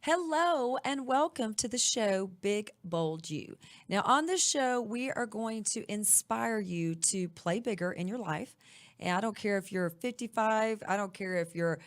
Hello and welcome to the show Big Bold You. Now, on this show, we are going to inspire you to play bigger in your life. And I don't care if you're 55, I don't care if you're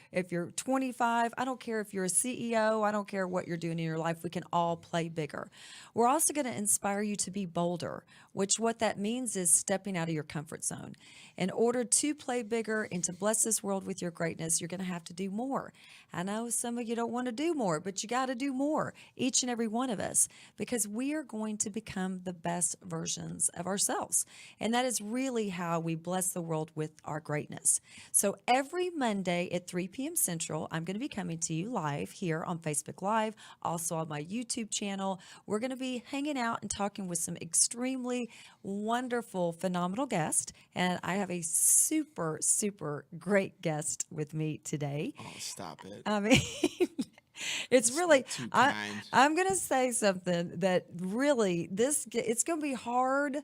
25, I don't care if you're a CEO, I don't care what you're doing in your life. We can all play bigger. We're also going to inspire you to be bolder, which what that means is stepping out of your comfort zone. In order to play bigger and to bless this world with your greatness, you're going to have to do more. I know some of you don't want to do more, but you got to do more, each and every one of us, because we are going to become the best versions of ourselves. And that is really how we bless the world with our greatness. So every Monday at 3 p.m. Central, I'm going to be coming to you live here on Facebook Live, also on my YouTube channel. We're going to be hanging out and talking with some extremely wonderful, phenomenal guests. And I have a super, super great guest with me today. Oh, stop it. I mean, it's really, Too I, kind. I'm going to say something that really, it's going to be hard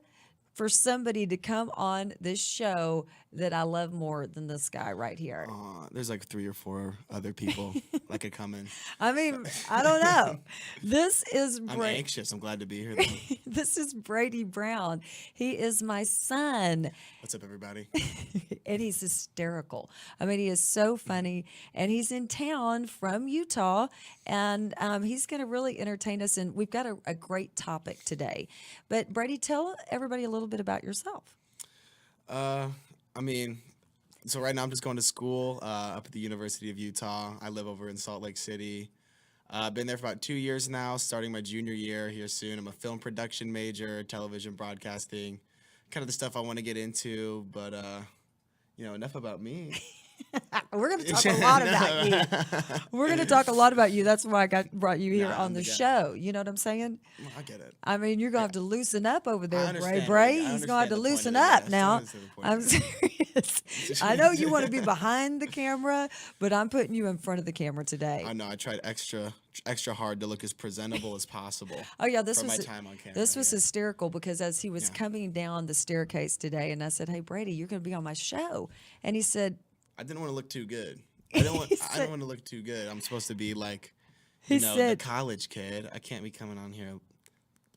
for somebody to come on this show that I love more than this guy right here. There's like 3 or 4 other people that could come in. I mean, I don't know. This is I'm anxious. I'm glad to be here, though. This is Brady Brown. He is my son. What's up, everybody? And he's hysterical. I mean, he is so funny, and he's in town from Utah, and he's going to really entertain us. And we've got a great topic today. But Brady, tell everybody a little bit about yourself. I mean, so right now I'm just going to school up at the University of Utah. I live over in Salt Lake City. I've been there for about 2 years now, starting my junior year here soon. I'm a film production major, television broadcasting, kind of the stuff I want to get into. But, enough about me. We're going to talk a lot about you. We're going to talk a lot about you. That's why I brought you here on the show. You know what I'm saying? Well, I get it. I mean, you're going to have to loosen up over there, Bray. Bray. He's going to have to loosen up now. I'm serious. I know you want to be behind the camera, but I'm putting you in front of the camera today. I know. I tried extra hard to look as presentable as possible. Oh yeah, this for was my time on camera. This was hysterical because as he was coming down the staircase today, and I said, "Hey Brady, you're going to be on my show," and he said, I didn't want to look too good. I don't want to look too good. I'm supposed to be like, the college kid. I can't be coming on here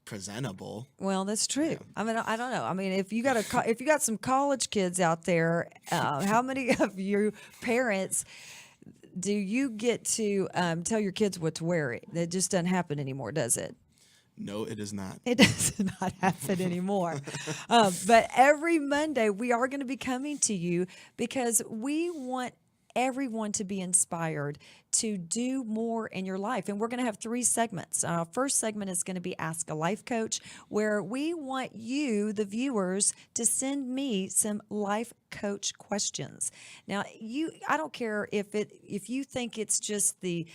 presentable. Well, that's true. Yeah. I mean, I don't know. I mean, if you got some college kids out there, how many of your parents do you get to tell your kids what to wear? It just doesn't happen anymore, does it? No, it is not. It does not happen anymore. But every Monday, we are going to be coming to you because we want everyone to be inspired to do more in your life. And we're going to have 3 segments. First segment is going to be Ask a Life Coach, where we want you, the viewers, to send me some life coach questions. Now, I don't care if you think it's just the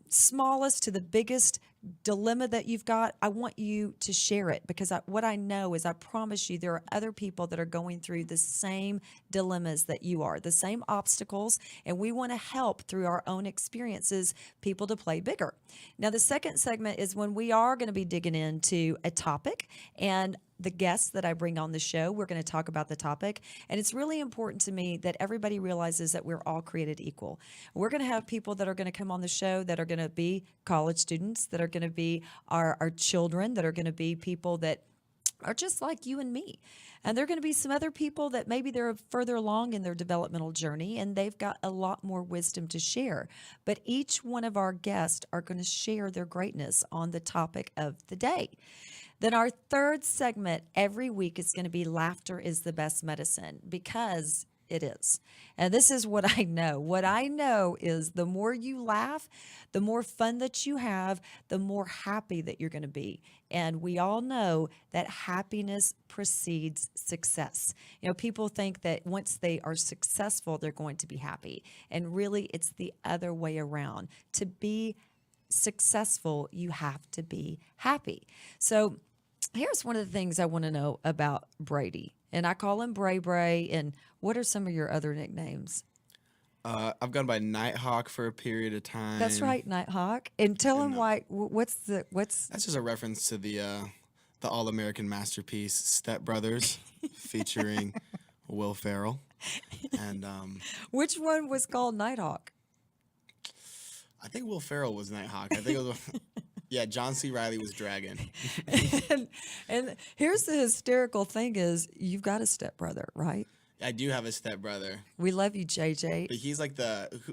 smallest to the biggest dilemma that you've got. I want you to share it because what I know is I promise you there are other people that are going through the same dilemmas that you are, the same obstacles, and we want to help through our own experiences people to play bigger. Now, the second segment is when we are going to be digging into a topic, and the guests that I bring on the show, we're going to talk about the topic. And it's really important to me that everybody realizes that we're all created equal. We're going to have people that are going to come on the show that are going to be college students, that are going to be our children, that are going to be people that are just like you and me. And there are going to be some other people that maybe they're further along in their developmental journey and they've got a lot more wisdom to share. But each one of our guests are going to share their greatness on the topic of the day. Then our third segment every week is going to be Laughter is the Best Medicine, because It is. And this is what I know. What I know is the more you laugh, the more fun that you have, the more happy that you're going to be. And we all know that happiness precedes success. People think that once they are successful, they're going to be happy. And really, it's the other way around. To be successful, you have to be happy. So, here's one of the things I want to know about Brady. And I call him Bray Bray. And what are some of your other nicknames? I've gone by Nighthawk for a period of time. That's right, Nighthawk. And tell him And why. What's that's just a reference to the All American masterpiece Step Brothers, featuring Will Ferrell. And which one was called Nighthawk? I think Will Ferrell was Nighthawk. I think it was. Yeah, John C. Reilly was Dragon. and here's the hysterical thing: is you've got a stepbrother, right? I do have a stepbrother, We love you, JJ. but he's like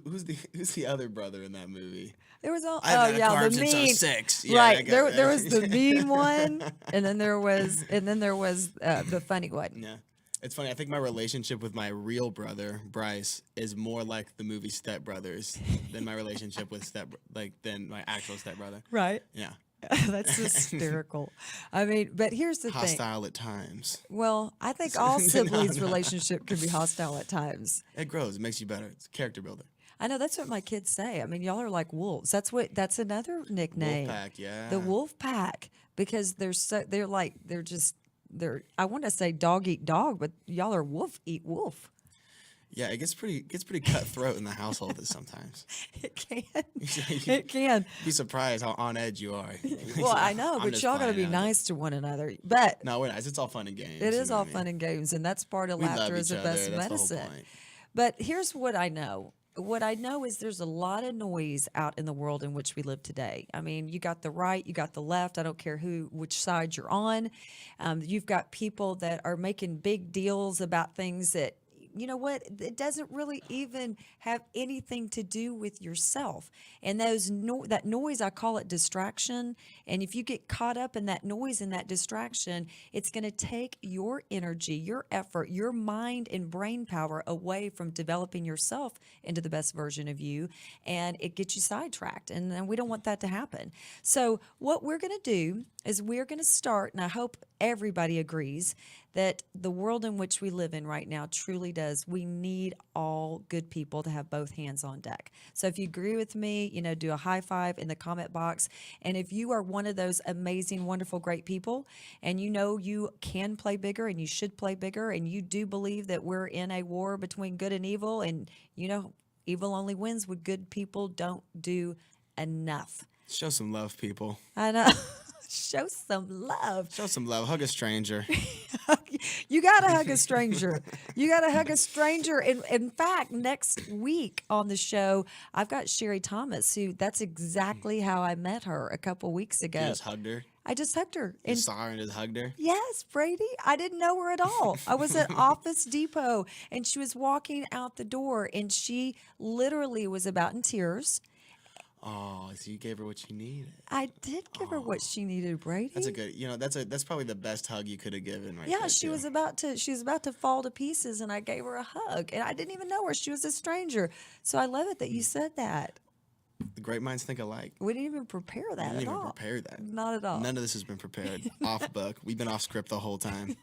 who's the other brother in that movie? There was all I've had a yeah, carb the since I mean was 6. Yeah, I right. got There that. there was the mean one, and then there was the funny one. Yeah. It's funny. I think my relationship with my real brother, Bryce, is more like the movie Step Brothers than my relationship with than my actual stepbrother. Right. Yeah. That's hysterical. I mean, but here's the thing. Hostile at times. Well, I think all siblings' No. relationship can be hostile at times. It grows. It makes you better. It's a character builder. I know that's what my kids say. I mean, y'all are like wolves. That's another nickname. Wolfpack, yeah. The wolf pack, because they're I want to say dog eat dog, but y'all are wolf eat wolf. Yeah, it gets pretty cutthroat in the household sometimes. It can. It can. Be surprised how on edge you are. Well, I know, I'm but just y'all got to playing be out. nice to one another. But No, we're nice. It's all fun and games. it you is know all what I fun mean? and games, and that's part of We laughter love is each the other. best That's the whole medicine. point. But here's what I know. What I know is there's a lot of noise out in the world in which we live today. I mean, you got the right, you got the left. I don't care which side you're on. You've got people that are making big deals about things that, you know what, it doesn't really even have anything to do with yourself. And that noise, I call it distraction. And if you get caught up in that noise and that distraction, it's going to take your energy, your effort, your mind and brain power away from developing yourself into the best version of you. And it gets you sidetracked. And we don't want that to happen. So what we're going to do is we're going to start, and I hope everybody agrees, that the world in which we live in right now truly does. We need all good people to have both hands on deck. So if you agree with me, do a high five in the comment box. And if you are one of those amazing, wonderful, great people, and you can play bigger and you should play bigger, and you do believe that we're in a war between good and evil, and evil only wins when good people don't do enough. Show some love, people. I know. Show some love. Show some love. Hug a stranger. You got to hug a stranger. You got to hug a stranger. In fact, next week on the show, I've got Sherry Thomas, that's exactly how I met her a couple weeks ago. You just hugged her. I just hugged her. You saw her and just hugged her. Yes, Brady. I didn't know her at all. I was at Office Depot, and she was walking out the door, and she literally was about in tears. Oh, so you gave her what she needed. I did give her what she needed, Brady. That's a good. That's probably the best hug you could have given, right? Yeah, there, she too. was about to fall to pieces, and I gave her a hug, and I didn't even know her. She was a stranger. So I love it that you said that. The great minds think alike. We didn't even prepare that We at didn't even all. prepare that. Not at all. None of this has been prepared. Off book. We've been off script the whole time.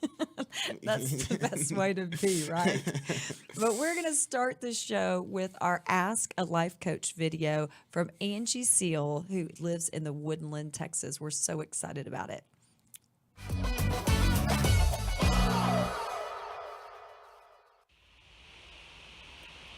That's the best way to be, right? But we're going to start the show with our Ask a Life Coach video from Angie Seal, who lives in the Woodland, Texas. We're so excited about it.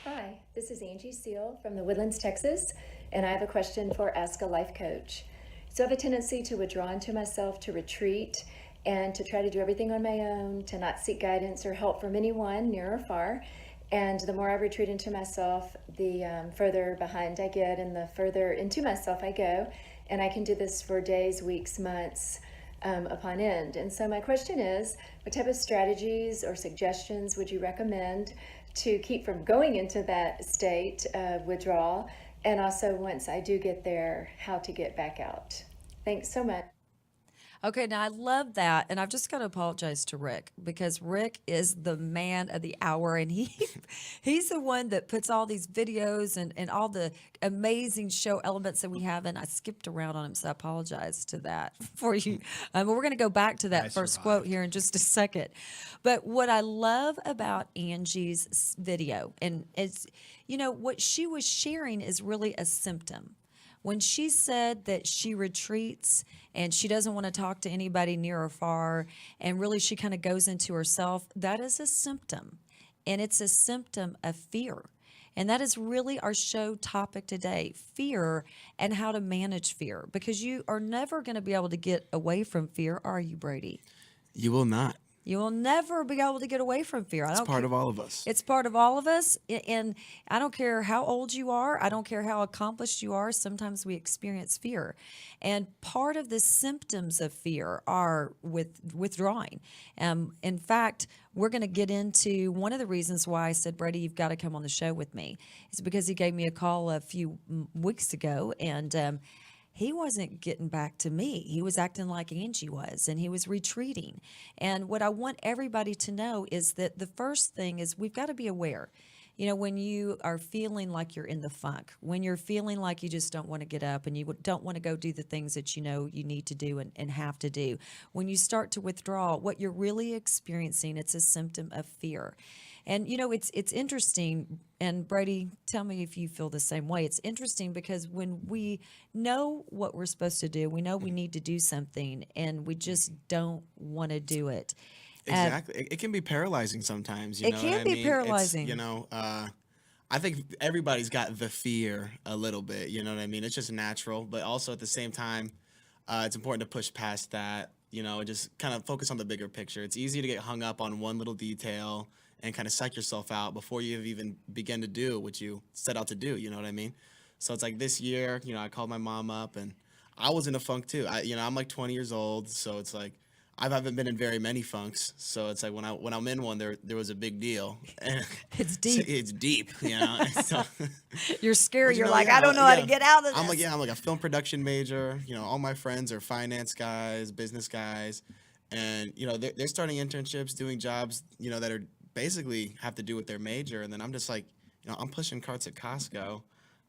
Hi, this is Angie Seal from the Woodlands, Texas, and I have a question for Ask a Life Coach. So I have a tendency to withdraw into myself, to retreat, and to try to do everything on my own, to not seek guidance or help from anyone, near or far. And the more I retreat into myself, the further behind I get and the further into myself I go. And I can do this for days, weeks, months upon end. And so my question is, what type of strategies or suggestions would you recommend to keep from going into that state of withdrawal? And also, once I do get there, how to get back out? Thanks so much. Okay, now I love that, and I've just got to apologize to Rick because Rick is the man of the hour, and he's the one that puts all these videos and all the amazing show elements that we have. And I skipped around on him, so I apologize to that for you. We're going to go back to that I first quote survived. here in just a second. But what I love about Angie's video, and it's what she was sharing is really a symptom. When she said that she retreats and she doesn't want to talk to anybody near or far, and really she kind of goes into herself, that is a symptom. And it's a symptom of fear. And that is really our show topic today, fear and how to manage fear. Because you are never going to be able to get away from fear, are you, Brady? You will not. You will never be able to get away from fear. It's part of all of us. It's part of all of us. And I don't care how old you are, I don't care how accomplished you are, sometimes we experience fear. And part of the symptoms of fear are withdrawing. In fact, we're going to get into one of the reasons why I said, Brady, you've got to come on the show with me. It's because he gave me a call a few weeks ago, and he wasn't getting back to me. He was acting like Angie was, and he was retreating. And what I want everybody to know is that the first thing is we've got to be aware. When you are feeling like you're in the funk, when you're feeling like you just don't want to get up and you don't want to go do the things that you know you need to do and have to do, when you start to withdraw, what you're really experiencing, it's a symptom of fear. And it's interesting, and Brady, tell me if you feel the same way. It's interesting because when we know what we're supposed to do, we know we need to do something, and we just don't want to do it. Exactly. It can be paralyzing sometimes. It can be paralyzing. I think everybody's got the fear a little bit. You know what I mean? It's just natural, but also at the same time, it's important to push past that. And just kind of focus on the bigger picture. It's easy to get hung up on one little detail and kind of psych yourself out before you even begin to do what you set out to do. You know what I mean? So it's like this year, I called my mom up and I was in a funk too. I'm like 20 years old, so it's like I haven't been in very many funks. So it's like when I'm in one, there was a big deal. And It's deep. It's deep, And so, You're scared. but You're like, I don't know how to get out of this. I'm like a film production major. All my friends are finance guys, business guys, and they're starting internships, doing jobs, that are basically have to do with their major. And then I'm just like, I'm pushing carts at Costco.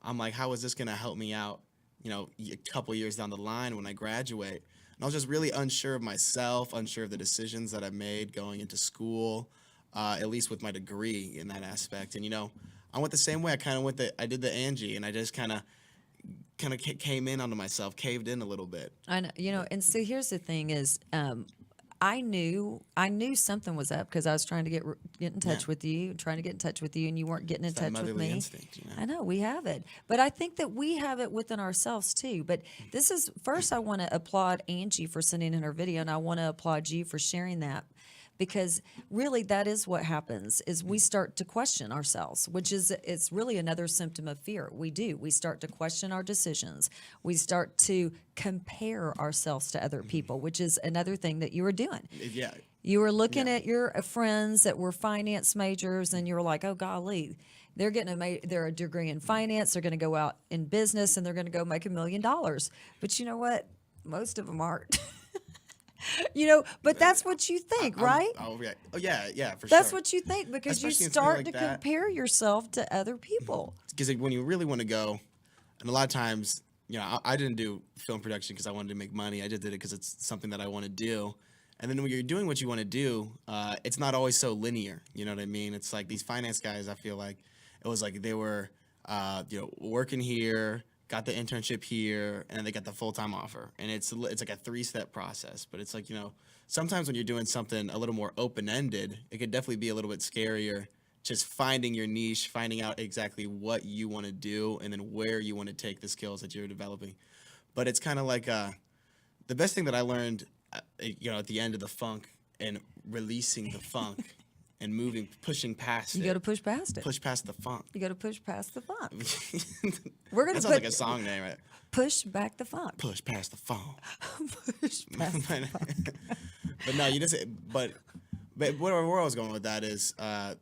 I'm like, how is this going to help me out, a couple years down the line when I graduate? And I was just really unsure of myself, unsure of the decisions that I made going into school, at least with my degree in that aspect. And, I went the same way. I did the Angie, and I just kind of came in onto myself, caved in a little bit. I know, and so here's the thing is, I knew something was up because I was trying to get in touch with you, trying to get in touch with you, and you weren't getting in It's that touch with motherly me. instinct, I know we have it, but I think that we have it within ourselves too. But this is first, I want to applaud Angie for sending in her video, and I want to applaud you for sharing that. Because really that is what happens is we start to question ourselves, which is it's really another symptom of fear. We start to question our decisions. We start to compare ourselves to other people, which is another thing that you were doing. Yeah. You were looking at your friends that were finance majors, and you were like, oh golly, they're getting a degree in finance, they're going to go out in business, and they're going to go make $1 million. But you know what? Most of them aren't. But that's what you think, right? Yeah, for sure. That's what you think because Especially you in something start like to that. compare yourself to other people. Because when you really want to go, and a lot of times, I didn't do film production because I wanted to make money. I just did it because it's something that I want to do. And then when you're doing what you want to do, it's not always so linear. You know what I mean? It's like these finance guys, I feel like it was like they were, working here, got the internship here, and they got the full-time offer. And it's like a 3-step process. But it's like, sometimes when you're doing something a little more open-ended, it could definitely be a little bit scarier. Just finding your niche, finding out exactly what you want to do, and then where you want to take the skills that you're developing. But it's kind of like the best thing that I learned, at the end of the funk and releasing the funk and pushing past it. You got to push past it. Push past the funk. You got to push past the funk. We're gonna. That sounds like a song name, right? Push back the funk. Push past the funk. Push past the funk. But no, you just. But where I was going with that is,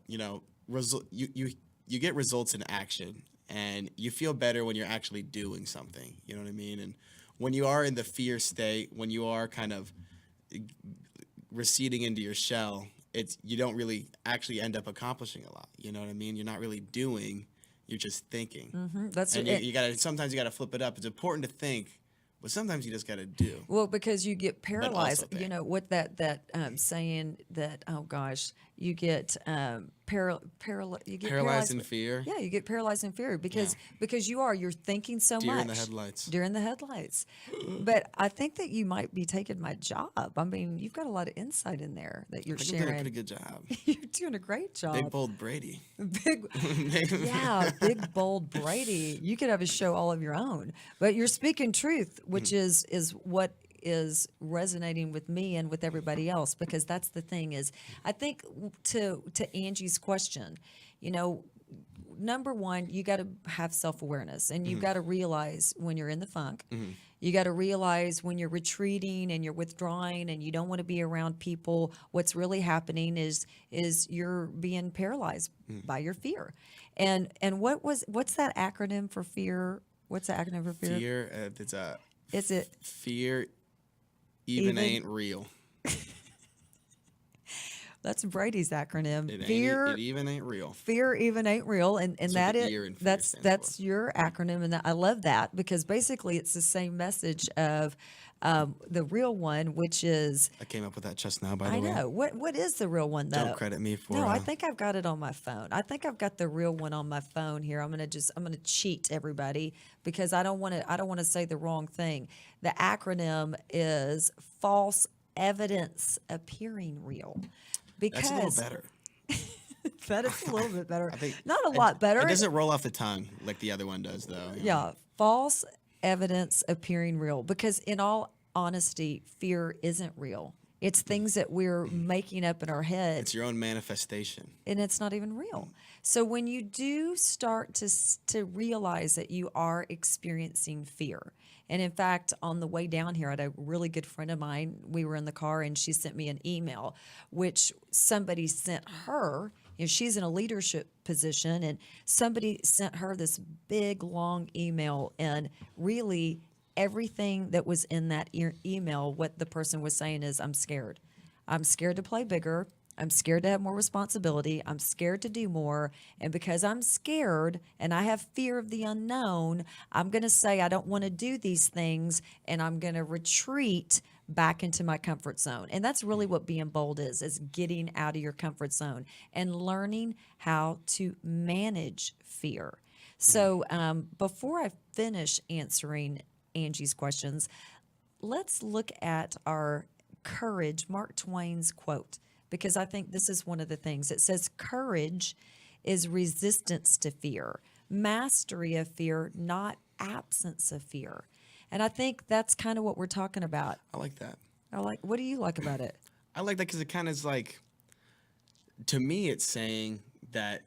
you get results in action, and you feel better when you're actually doing something. You know what I mean? And when you are in the fear state, when you are kind of receding into your shell, you don't really actually end up accomplishing a lot. You know what I mean? You're not really doing, you're just thinking. That's And it. you gotta sometimes you gotta flip it up. It's important to think, but sometimes you just gotta do. Well, because you get also paralyzed, you think. know, with that saying that, oh gosh, you get you get Paralyzed in fear. Yeah, you get paralyzed in fear because you're thinking so Deer much. in the headlights. Deer in the headlights. But I think that you might be taking my job. I mean, you've got a lot of insight in there that you're I think I'm doing a sharing. pretty good job. You're doing a great job. Big bold Brady. Big, yeah, big bold Brady. You could have a show all of your own, but you're speaking truth, which is what is resonating with me and with everybody else, because that's the thing is, I think to Angie's question, you know, number one, you got to have self-awareness, and you've got to realize when you're in the funk. You got to realize when you're retreating and you're withdrawing and you don't want to be around people. What's really happening is you're being paralyzed by your fear. And what's that acronym for fear? What's the acronym for fear? Fear. It's a Is it fear. Even Even- ain't real. that's Brady's acronym? It Fear. ain't. It even ain't real. Fear even ain't real, and what that the is ear in fear that's stands your acronym, and I love that because basically it's the same message of the real one, which is I came up with that just now, by the I way. know what is the real one though. Don't credit me for. No, I think I've got it on my phone. I think I've got the real one on my phone here. I'm gonna cheat everybody because I don't want to say the wrong thing. The acronym is false evidence appearing real. Because That's a little better. that is a little bit better. I think Not a lot better. It doesn't roll off the tongue like the other one does, though. you know. Yeah, false evidence appearing real. Because in all honesty, fear isn't real. It's things that we're making up in our head, It's your own manifestation. and it's not even real. So when you do start to realize that you are experiencing fear, and in fact, on the way down here, I had a really good friend of mine. We were in the car, and she sent me an email, which somebody sent her. You know, she's in a leadership position, and somebody sent her this big, long email, and really everything that was in that email, what the person was saying is, I'm scared. I'm scared to play bigger. I'm scared to have more responsibility. I'm scared to do more. And because I'm scared and I have fear of the unknown, I'm going to say I don't want to do these things, and I'm going to retreat back into my comfort zone. And that's really what being bold is getting out of your comfort zone and learning how to manage fear. So before I finish answering Angie's questions, let's look at our courage, Mark Twain's quote, because I think this is one of the things. It says, courage is resistance to fear, mastery of fear, not absence of fear. And I think that's kind of what we're talking about. I like that. What do you like about it? I like that because it kind of is like, to me, it's saying that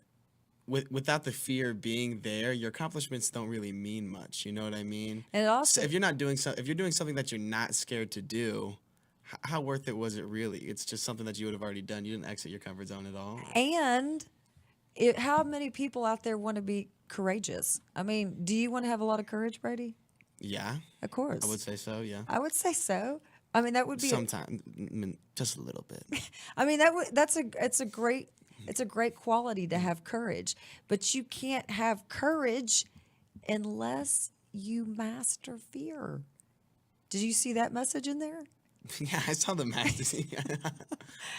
without the fear being there, your accomplishments don't really mean much. You know what I mean? And it also, So if you're not doing if you're doing something that you're not scared to do, how worth it was it really? It's just something that you would have already done. You didn't exit your comfort zone at all. and how many people out there want to be courageous? I mean, do you want to have a lot of courage, Brady? Yeah, Of course. I would say so. Yeah, I would say so. I mean, that would be sometimes, just a little bit. I mean, it's a great quality to have courage, but you can't have courage unless you master fear. Did you see that message in there? Yeah, I saw the magazine.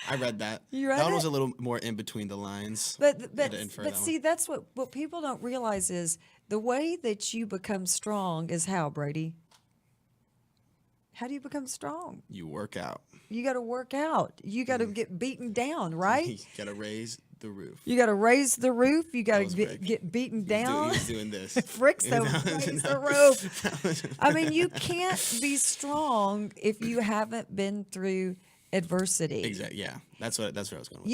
I read that. You read that one it? was a little more in between the lines. But Had to infer that one. see, that's what people don't realize is the way that you become strong is how, Brady? How do you become strong? You work out. You got to work out. You got to get beaten down, right? You gotta raise the roof. You got to raise the roof. You got to was Rick. get beaten down. He's doing this. Frick's the No, raise no. the roof. I mean, you can't be strong if you haven't been through adversity. Exactly. Yeah, that's where I was going with.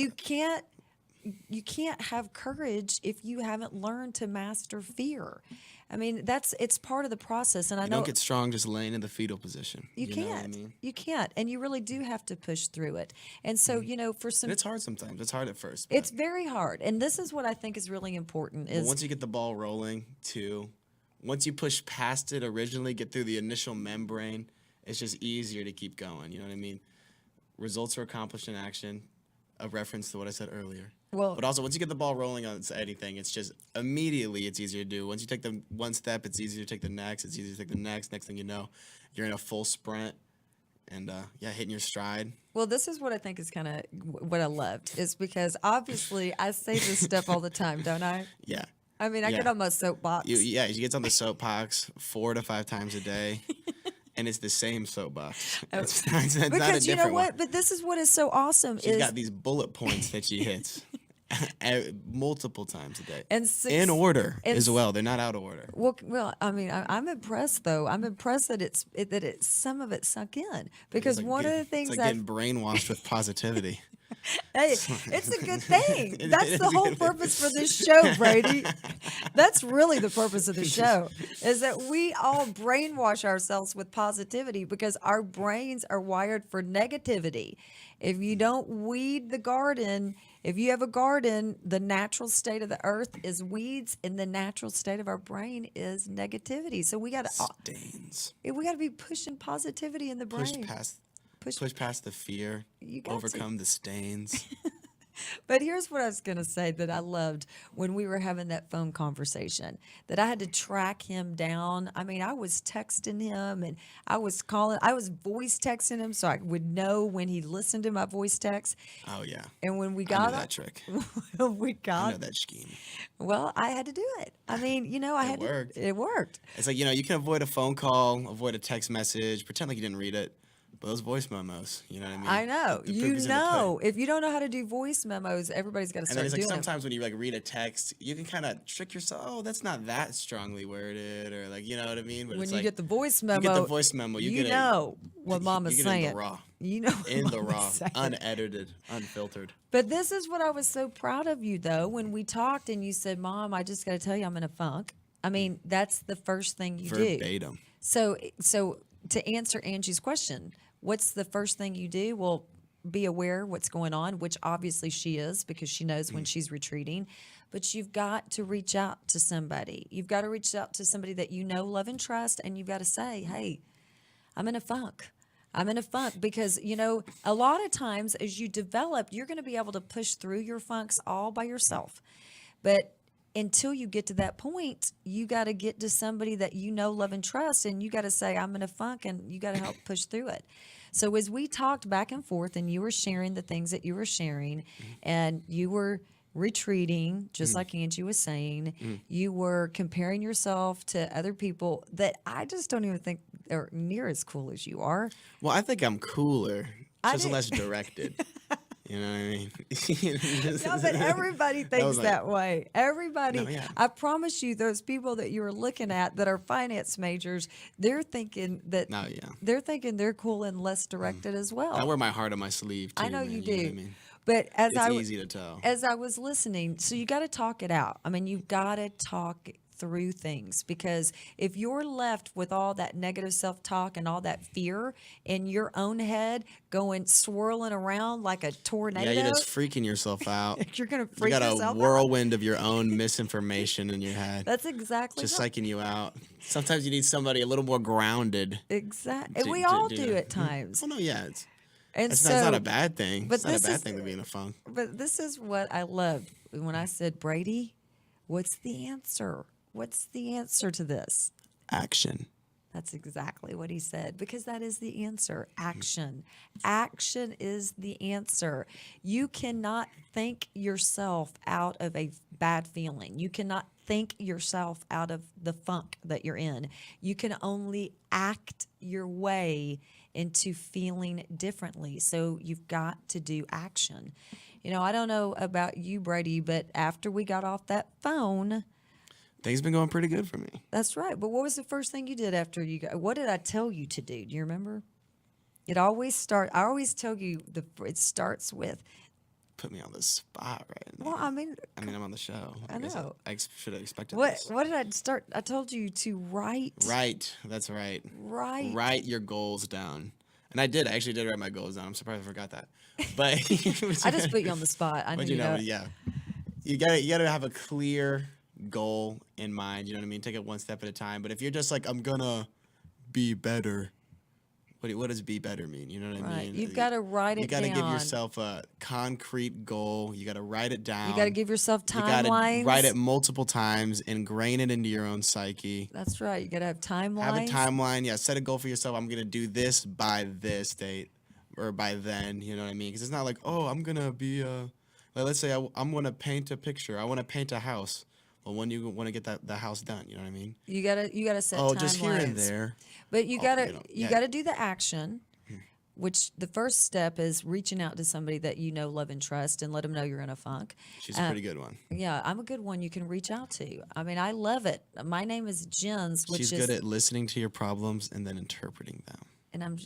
You can't have courage if you haven't learned to master fear. I mean, it's part of the process, and I You know don't get strong just laying in the fetal position. you know what I can't. mean? You can't, and you really do have to push through it. And so, for some, And it's hard sometimes. It's hard at first. But it's very hard. And this is what I think is really important. but Is once you get the ball rolling, too, once you push past it originally, get through the initial membrane, it's just easier to keep going. You know what I mean? Results are accomplished in action, a reference to what I said earlier. Well, But also, once you get the ball rolling on anything, it's just immediately it's easier to do. Once you take the one step, it's easier to take the next. It's easier to take the next. Next thing you know, you're in a full sprint and, hitting your stride. well, this is what I think is kind of what I loved is because obviously I say this stuff all the time, don't I? Yeah. I mean, I Yeah. get on my soapbox. She gets on the soapbox 4 to 5 times a day, and it's the same soapbox. It's not a because you know different what? one. But this is what is so awesome She's is got these bullet points that she hits multiple times a day. And in order and as well. They're not out of order. well, I mean, I'm impressed though. I'm impressed that some of it sunk in because It's like one of get- the things it's like that getting brainwashed with positivity. hey, it's a good thing. It That's is the a whole good thing. purpose for this show, Brady. That's really the purpose of the show is that we all brainwash ourselves with positivity because our brains are wired for negativity. If you don't weed the garden, if you have a garden, the natural state of the earth is weeds and the natural state of our brain is negativity. So we got to Stains. be pushing positivity in the brain. Push past the fear. You got to. Overcome the stains. But here's what I was going to say that I loved when we were having that phone conversation that I had to track him down. I mean, I was texting him and I was voice texting him so I would know when he listened to my voice text. Oh yeah. And when we I got know that trick. I I know that scheme. well, I had to do it. I mean, I had worked. to. It worked. It's like, you can avoid a phone call, avoid a text message, pretend like you didn't read it. But those voice memos, you know what I mean? I know. The proof is in the pudding. If you don't know how to do voice memos, everybody's got to And start then it's like doing them. sometimes when you read a text, you can kind of trick yourself. Oh, that's not that strongly worded, or you know what I mean. But When it's you like, get the voice memo, you get the voice memo. You get know what Mama's you get it saying. in the raw, You know what in the Mama's raw, saying. unedited, unfiltered. But this is what I was so proud of you, though, when we talked and you said, Mom, I just got to tell you I'm in a funk. I mean, that's the first thing you do. Verbatim. So to answer Angie's question, what's the first thing you do? Well, be aware what's going on, which obviously she is because she knows when she's retreating. But you've got to reach out to somebody. You've got to reach out to somebody that you know, love, and trust, and you've got to say, hey, I'm in a funk. I'm in a funk because, a lot of times as you develop, you're going to be able to push through your funks all by yourself. But until you get to that point, you got to get to somebody that you know, love, and trust, and you got to say, I'm in a funk, and you got to help push through it. So as we talked back and forth, and you were sharing the things that you were sharing, and you were retreating, just like Angie was saying, you were comparing yourself to other people that I just don't even think are near as cool as you are. Well, I think I'm cooler, just do- less directed. You know what I mean? No, but everybody thinks like- that way. Everybody. No, yeah. I promise you, those people that you are looking at that are finance majors, they're thinking that No, yeah. they're thinking they're cool and less directed as well. I wear my heart on my sleeve too. I know man, you know do. what I mean? But It's easy to tell. as I was listening, so you got to talk it out. I mean, you've got to talk through things because if you're left with all that negative self-talk and all that fear in your own head going swirling around like a tornado, Yeah, you're just freaking yourself out. you're going to You freak got a yourself out. whirlwind of your own misinformation in your head. That's exactly Just right. psyching you out. Sometimes you need somebody a little more grounded. Exactly. And we to all do do that. at times. Well, no, yeah, it's And that's so, not a bad thing. but It's not a this bad is- thing to be in a funk. But this is what I loved when I said, Brady, what's the answer? What's the answer to this? Action. That's exactly what he said because that is the answer. Action. Action is the answer. You cannot think yourself out of a bad feeling. You cannot think yourself out of the funk that you're in. You can only act your way into feeling differently. So you've got to do action. I don't know about you, Brady, but after we got off that phone, Things been going pretty good for me. that's right. But what was the first thing you did after you got? What did I tell you to do? Do you remember? I always tell you it starts with. Put me on the spot right now. Well, I mean, I'm on the show. I guess know. I should have expected what this. what did I start? I told you to write. Right. That's right. Right. Write your goals down. And I did. I actually did write my goals down. I'm surprised I forgot that. But I just put you on the spot. I But knew you know, that. yeah. You gotta have a clear goal in mind. You know what I mean? Take it one step at a time. But if you're just like, I'm gonna be better, what does be better mean? You know what I Right. mean? You've got to write it down. You got to give yourself a concrete goal. You got to write it down. You got to give yourself You got to timelines. write it multiple times, ingrain it into your own psyche. That's right. You got to have timelines. Have a timeline. Yeah, set a goal for yourself. I'm going to do this by this date or by then. You know what I mean? Because it's not like, oh, I'm going to be, like, let's say I'm going to paint a picture. I want to paint a house. Well, when you want to get the house done, you know what I mean? You gotta set Oh, timelines. just here and there. But you gotta yeah. gotta do the action, which the first step is reaching out to somebody that you know, love, and trust, and let them know you're in a funk. She's a pretty good one. Yeah, I'm a good one you can reach out to. I mean, I love it. My name is Jens, which She's is good at listening to your problems and then interpreting them. and I'm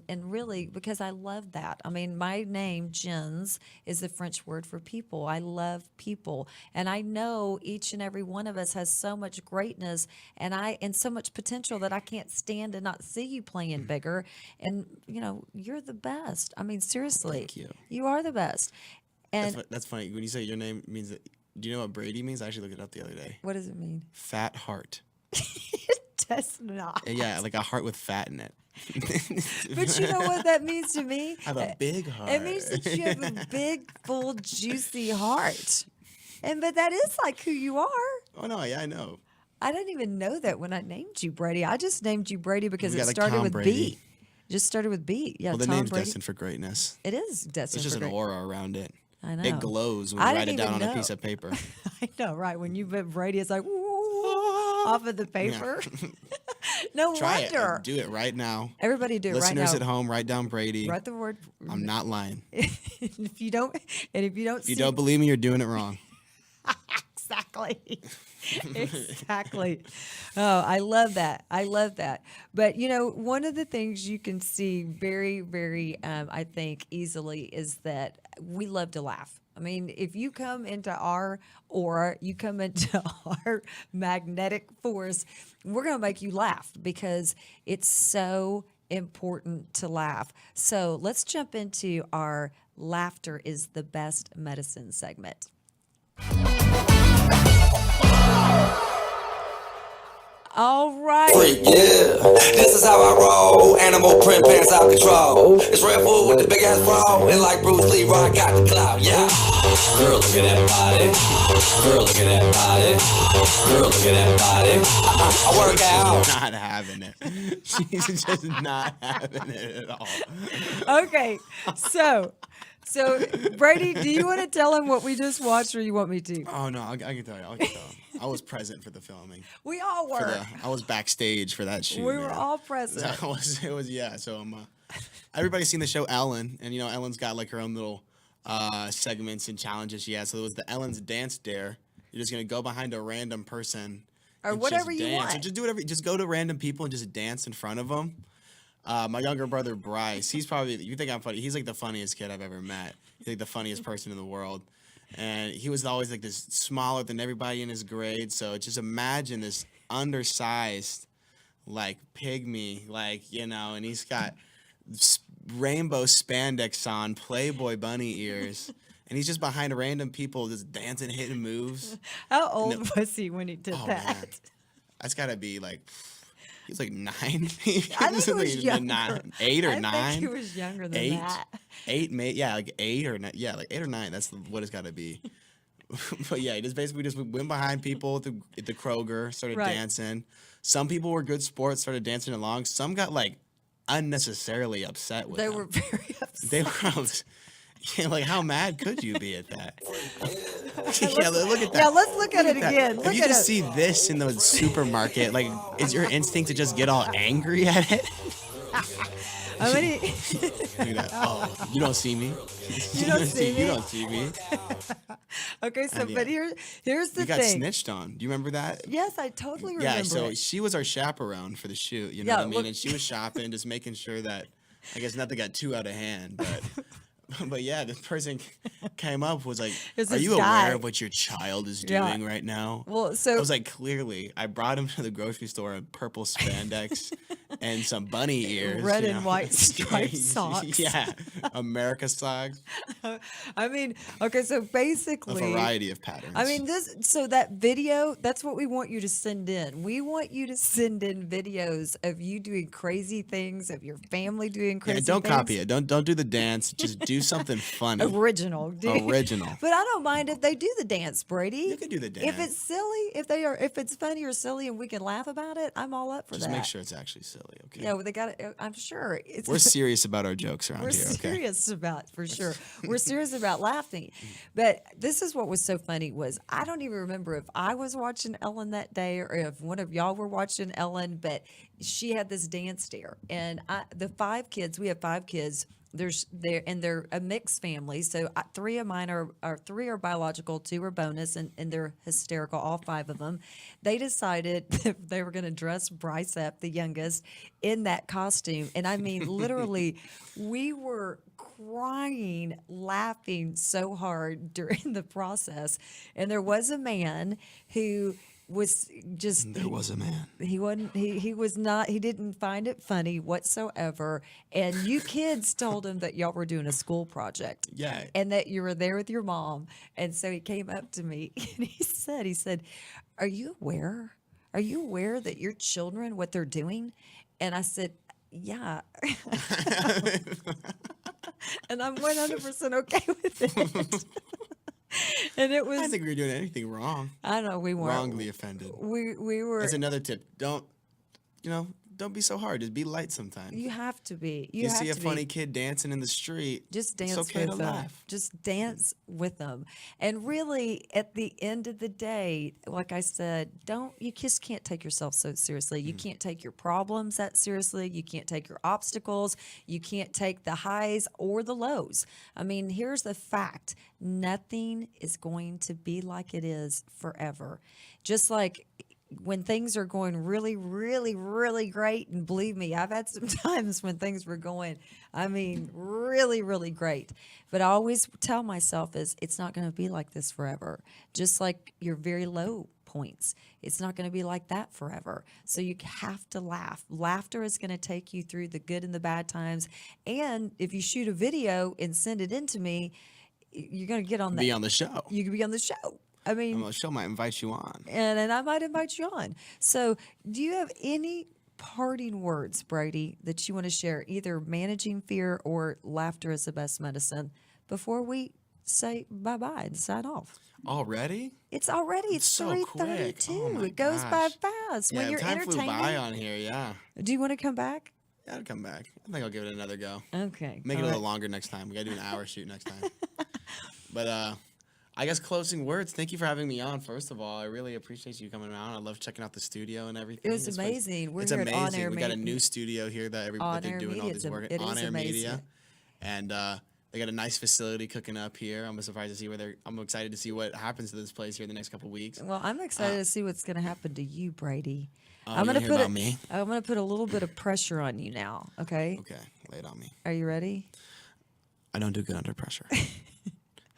and really because I love that. I mean, my name Jens is the French word for people. I love people, and I know each and every one of us has so much greatness and so much potential that I can't stand to not see you playing bigger. And you know, you're the best. I mean, seriously, Thank you. You are the best. And That's funny. When you say your name means that, do you know what Brady means? I actually looked it up the other day. what does it mean? Fat heart. It does not. Yeah, like a heart with fat in it. But you know what that means to me? I have a big heart. It means that you have a big, full, juicy heart. But that is like who you are. Oh no, yeah, I know. I didn't even know that when I named you Brady. I just named you Brady because We it got like started Tom with Brady. B. Just started with B. Yeah, Well, the Tom name's Brady. destined for greatness. It is destined There's just for an great. aura around it. I know. It glows when I you write didn't it down on even a know. piece of paper. I know, right? When you put Brady, it's like woo, off of the paper. No Try wonder. it. Do it right now. Everybody do it right Listeners now. at home, write down Brady. Write the word. I'm not lying. if you don't, If you don't believe me, you're doing it wrong. Exactly. Exactly. Oh, I love that. I love that. But, you know, one of the things you can see very, very, I think, easily is that we love to laugh. I mean, if you come into our aura, you come into our magnetic force, we're going to make you laugh because it's so important to laugh. So let's jump into our Laughter is the Best Medicine segment. All right. Freak, yeah. This is how I roll. Animal print pants out control. It's Red Bull with the big ass bra. And like Bruce Lee, I got the clout, yeah. Girl, look at that body. Girl, look at that body. Girl, look at that body. I work out. Not having it. She's just not having it at all. Okay. So Brady, do you want to tell him what we just watched or you want me to? Oh no, I can tell you. I can tell. I was present for the filming. We all were. I was backstage for that shoot. We were man. all present. It was yeah. So everybody's seen the show Ellen, and you know Ellen's got like her own little segments and challenges she has. So it was the Ellen's Dance Dare. You're just gonna go behind a random person Or and whatever just you dance. want. Or just do whatever. Just go to random people and just dance in front of them. My younger brother Bryce, he's probably, you think I'm funny, he's like the funniest kid I've ever met. He's like the funniest person in the world. And he was always like this smaller than everybody in his grade. So just imagine this undersized, like pygmy, like, you know, and he's got rainbow spandex on, Playboy bunny ears. And he's just behind random people just dancing, hitting moves. How old was he when he did Oh, that? man. That's got to be like, he was like 9. I think he was younger. 8 or I 9. think he was younger than 8, that. 8, yeah, like 8 or 9, yeah, like 8 or 9. That's what it's got to be. But yeah, he just basically just went behind people at the Kroger, started Right. dancing. Some people were good sports, started dancing along. Some got like unnecessarily upset with They him. were very upset. They were yeah, like how mad could you be at that? Yeah, look at that. Yeah, let's look at it That- again. If Look you at just it. see this in the supermarket, like, is your instinct to just get all angry at it? How many? Look at that. Oh, you don't see me. You don't see me? You don't see me. Okay, so Yeah. but here's the We got thing. snitched on. Do you remember that? Yes, I totally remember Yeah, so it. she was our chaperone for the shoot, you know Yeah, what I mean? look- And she was shopping, just making sure that, I guess nothing got too out of hand, but yeah, the person came up was like, It's "Are this you guy. aware of what your child is Yeah. doing right now?" Well, so I was like, clearly, I brought him to the grocery store in purple spandex and some bunny ears. Red you and know. white striped socks. Yeah, America flags, I mean, okay, so a basically, variety of patterns. I mean, so that video, that's what we want you to send in. We want you to send in videos of you doing crazy things, of your family doing crazy yeah, don't things. copy it. Don't do the dance. Just do something funny. Original. Original. But I don't mind if they do the dance, Brady. You can do the If dance. it's silly, if it's funny or silly and we can laugh about it, I'm all up for Just that. make sure it's actually silly, okay? Yeah, well, they got it. I'm sure. We're serious about our jokes around We're here, okay? serious about, for sure. We're serious about laughing. But this is what was so funny was I don't even remember if I was watching Ellen that day or if one of y'all were watching Ellen, but she had this dance there. And the 5 kids, we have 5 kids. They're a mixed family. So 3 of mine are 3 are biological, 2 are bonus, and they're hysterical, all 5 of them. They decided that they were going to dress Bryce up, the youngest, in that costume. And I mean, literally, we were crying, laughing so hard during the process. And there was a man who was just There was a man. he was not, he didn't find it funny whatsoever, and you kids told him that y'all were doing a school project, Yeah. and that you were there with your mom. And so he came up to me and he said are you aware that your children, what they're doing? And I said, yeah. And I'm 100% okay with it. And it was, I don't think we were doing anything wrong. I know we weren't. Wrongly offended. We were. That's another tip. Don't be so hard. Just be light sometimes. You have to be. You have see a to funny be. kid dancing in the street. Just dance it's okay with to them. laugh. Just dance with them. And really, at the end of the day, like I said, you just can't take yourself so seriously. You can't take your problems that seriously. You can't take your obstacles. You can't take the highs or the lows. I mean, here's the fact. Nothing is going to be like it is forever. Just like when things are going really, really, really great, and believe me, I've had some times when things were going, I mean, really, really great. But I always tell myself it's not going to be like this forever. Just like your very low points, it's not going to be like that forever. So you have to laugh. Laughter is going to take you through the good and the bad times. And if you shoot a video and send it in to me, you're going to get on Be on the show. You can be on the show. I mean, The show might invite you on. and I might invite you on. So, do you have any parting words, Brady, that you want to share, either managing fear or laughter is the best medicine, before we say bye-bye and sign off? Already? It's already, it's so quick. 3:32. Oh my It goes by gosh. fast. Yeah, When you're time flew by entertaining. on here, yeah. Do you want to come back? Yeah, I'll come back. I think I'll give it another go. Okay. Make it all a little right. longer next time. We gotta do an hour shoot next time. But I guess closing words. Thank you for having me on. First of all, I really appreciate you coming on. I love checking out the studio and everything. It was This amazing. We're it's here at amazing. On Air We got a Media. new studio here that they're On-air doing all media, this it's work. it is On Air Media, amazing. and they got a nice facility cooking up here. I'm surprised to see I'm excited to see what happens to this place here in the next couple weeks. Well, I'm excited to see what's going to happen to you, Brady. I'm you going to wanna hear put about me? I'm going to put a little bit of pressure on you now. Okay. Okay, lay it on me. Are you ready? I don't do good under pressure.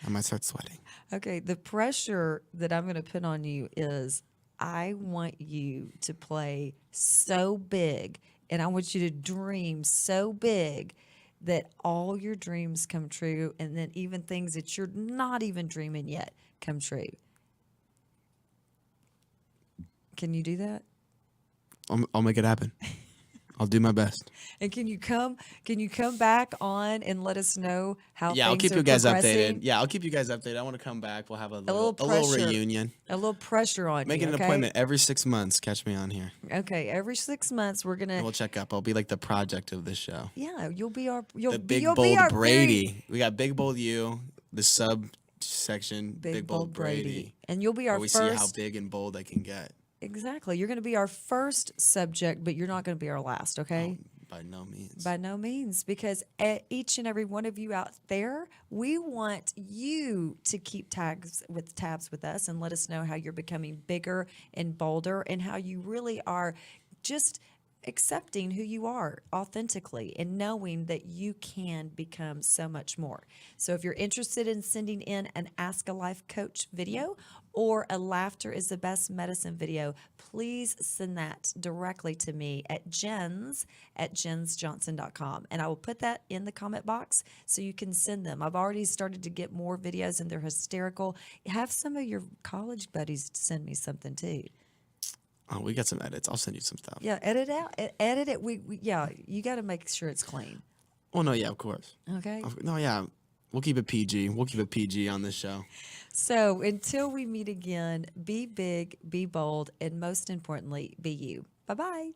I might start sweating. Okay, the pressure that I'm going to put on you is I want you to play so big and I want you to dream so big that all your dreams come true, and then even things that you're not even dreaming yet come true. Can you do that? I'll make it happen. I'll do my best. And can you come back on and let us know how Yeah, I'll things keep are you guys progressing? updated. Yeah, I'll keep you guys updated. I want to come back. We'll have a little little pressure. reunion. A little pressure on Make you. it an okay? appointment every 6 months. Catch me on here. Okay, every 6 months we're gonna. And we'll check up. I'll be like the project of this show. Yeah, you'll be our. The big you'll bold be our Brady. We got big bold you. The subsection Big bold Bold Brady. Brady. And you'll be our Where we first. see how big and bold I can get. Exactly. You're going to be our first subject, but you're not going to be our last. Okay. By no means. By no means, because each and every one of you out there, we want you to keep tabs with us and let us know how you're becoming bigger and bolder and how you really are just accepting who you are authentically and knowing that you can become so much more. So if you're interested in sending in an Ask a Life Coach video, or a laughter is the best medicine video, please send that directly to me at jensjohnson.com. And I will put that in the comment box so you can send them. I've already started to get more videos and they're hysterical. Have some of your college buddies send me something too. Oh, we got some edits. I'll send you some stuff. Yeah, edit out, edit it. Yeah, you got to make sure it's clean. Oh, no, yeah, of course. Okay. No, yeah. We'll keep it PG. We'll keep it PG on this show. So until we meet again, be big, be bold, and most importantly, be you. Bye-bye.